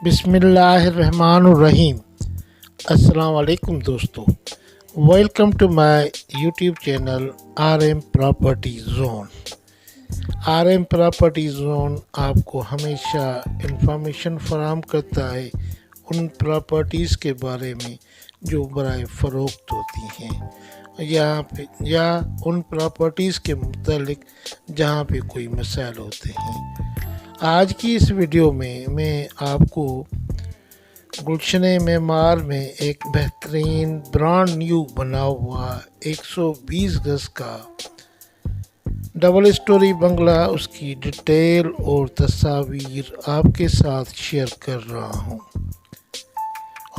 بسم اللہ الرحمن الرحیم۔ السلام علیکم دوستو، welcome to my YouTube channel R M property zone. R M property zone آپ کو ہمیشہ انفارمیشن فراہم کرتا ہے ان پراپرٹیز کے بارے میں جو برائے فروخت ہوتی ہیں یا ان پراپرٹیز کے متعلق جہاں پہ کوئی مسائل ہوتے ہیں۔ آج کی اس ویڈیو میں آپ کو گلشن معمار میں ایک بہترین برانڈ نیو بنا ہوا 120 گز کا ڈبل اسٹوری بنگلہ، اس کی ڈیٹیل اور تصاویر آپ کے ساتھ شیئر کر رہا ہوں۔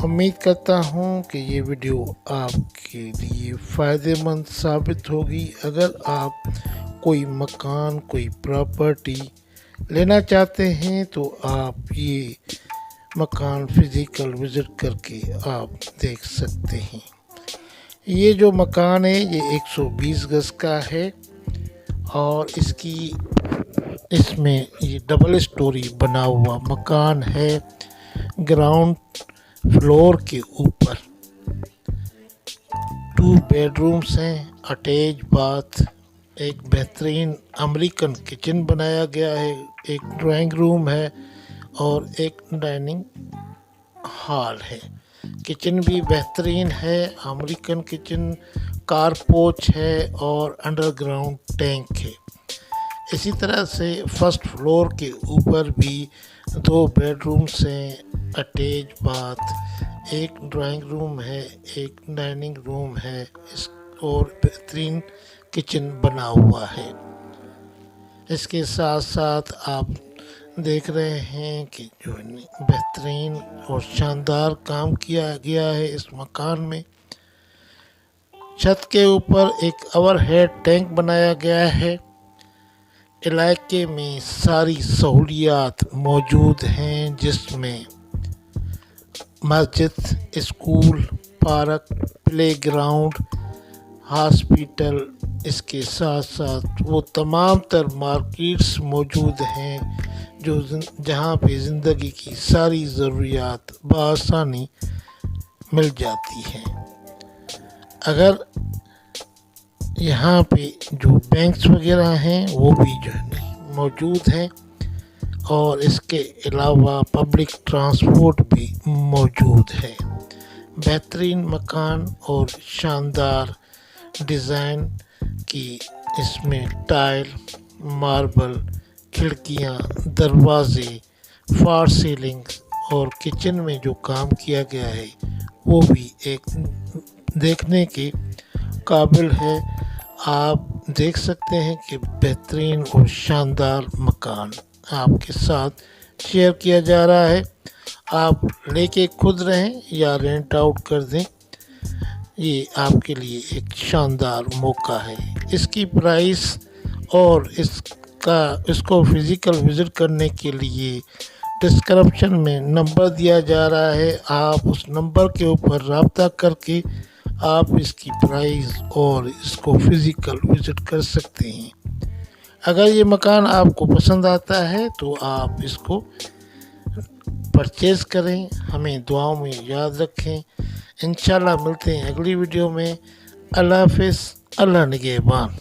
امید کرتا ہوں کہ یہ ویڈیو آپ کے لیے فائدہ مند ثابت ہوگی۔ اگر آپ کوئی مکان، کوئی پراپرٹی لینا چاہتے ہیں تو آپ یہ مکان فزیکل وزٹ کر کے آپ دیکھ سکتے ہیں۔ یہ جو مکان ہے یہ 120 گز کا ہے اور اس میں یہ ڈبل اسٹوری بنا ہوا مکان ہے۔ گراؤنڈ فلور کے اوپر 2 بیڈ رومز ہیں، اٹیچ باتھ، ایک بہترین امریکن کچن بنایا گیا ہے، ایک ڈرائنگ روم ہے اور ایک ڈائننگ ہال ہے۔ کچن بھی بہترین ہے، امریکن کچن، کار پوچھ ہے اور انڈر گراؤنڈ ٹینک ہے۔ اسی طرح سے فرسٹ فلور کے اوپر بھی 2 بیڈ رومز ہیں، اٹیچ باتھ، ایک ڈرائنگ روم ہے، ایک ڈائننگ روم ہے اور بہترین کچن بنا ہوا ہے۔ اس کے ساتھ ساتھ آپ دیکھ رہے ہیں کہ جو بہترین اور شاندار کام کیا گیا ہے اس مکان میں۔ چھت کے اوپر ایک اوور ہیڈ ٹینک بنایا گیا ہے۔ علاقے میں ساری سہولیات موجود ہیں، جس میں مسجد، school, park, playground, hospital, اس کے ساتھ ساتھ وہ تمام تر مارکیٹس موجود ہیں جہاں پہ زندگی کی ساری ضروریات بآسانی مل جاتی ہیں۔ اگر یہاں پہ جو بینکس وغیرہ ہیں وہ بھی جو ہے موجود ہیں اور اس کے علاوہ پبلک ٹرانسپورٹ بھی موجود ہے۔ بہترین مکان اور شاندار ڈیزائن کی اس میں ٹائل، ماربل، کھڑکیاں، دروازے، فال سیلنگ اور کچن میں جو کام کیا گیا ہے وہ بھی ایک دیکھنے کے قابل ہے۔ آپ دیکھ سکتے ہیں کہ بہترین اور شاندار مکان آپ کے ساتھ شیئر کیا جا رہا ہے۔ آپ لے کے خود رہیں یا رینٹ آؤٹ کر دیں، یہ آپ کے لیے ایک شاندار موقع ہے۔ اس کی پرائس اور اس کو فزیکل وزٹ کرنے کے لیے ڈسکرپشن میں نمبر دیا جا رہا ہے۔ آپ اس نمبر کے اوپر رابطہ کر کے آپ اس کی پرائس اور اس کو فزیکل وزٹ کر سکتے ہیں۔ اگر یہ مکان آپ کو پسند آتا ہے تو آپ اس کو پرچیز کریں۔ ہمیں دعاؤں میں یاد رکھیں۔ انشاءاللہ ملتے ہیں اگلی ویڈیو میں۔ اللہ حافظ، اللہ نگہبان۔